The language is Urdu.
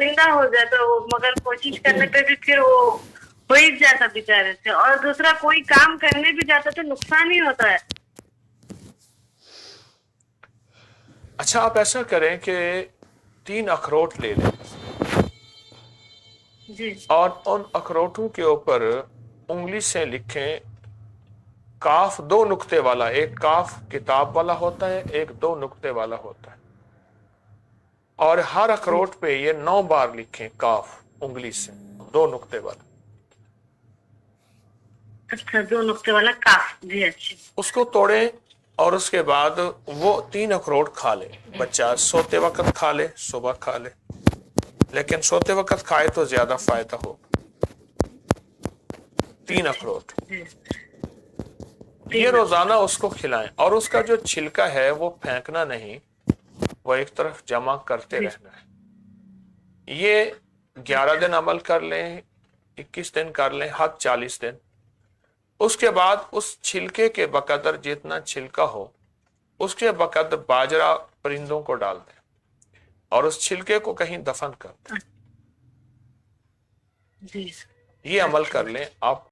شرمندہ ہو جاتا وہ، مگر کوشش کرنے پہ بھی پھر وہ ہو ہی جاتا بیچارے سے. اور دوسرا کوئی کام کرنے بھی جاتا تو نقصان ہی ہوتا ہے. اچھا آپ ایسا کریں کہ 3 اخروٹ لے لیں جی اور ان اخروٹوں کے اوپر انگلی سے لکھیں کاف 2 نقطے والا. ایک کاف کتاب والا ہوتا ہے، ایک 2 نقطے والا ہوتا ہے. اور ہر جی. اخروٹ پہ یہ 9 بار لکھیں کاف انگلی سے 2 نقطے والا. اچھا 2 نقطے والا کاف. جی اچھا. اس کو توڑیں اور اس کے بعد وہ 3 اخروٹ کھا لے. بچہ سوتے وقت کھا لے، صبح کھا لے، لیکن سوتے وقت کھائے تو زیادہ فائدہ ہوگا. 3 اچھا اخروٹ جی. یہ 3 روزانہ اس کو کھلائیں. اور اس کا جو چھلکا ہے وہ پھینکنا نہیں، وہ ایک طرف جمع کرتے جی. رہنا ہے. یہ 11 اچھا دن عمل کر لیں، 21 دن کر لیں، حد 40 دن. اس کے بعد اس چھلکے کے بقدر جتنا چھلکا ہو اس کے بقدر باجرہ پرندوں کو ڈال دیں اور اس چھلکے کو کہیں دفن کر دیں. جی. یہ عمل اچھا. کر لیں آپ.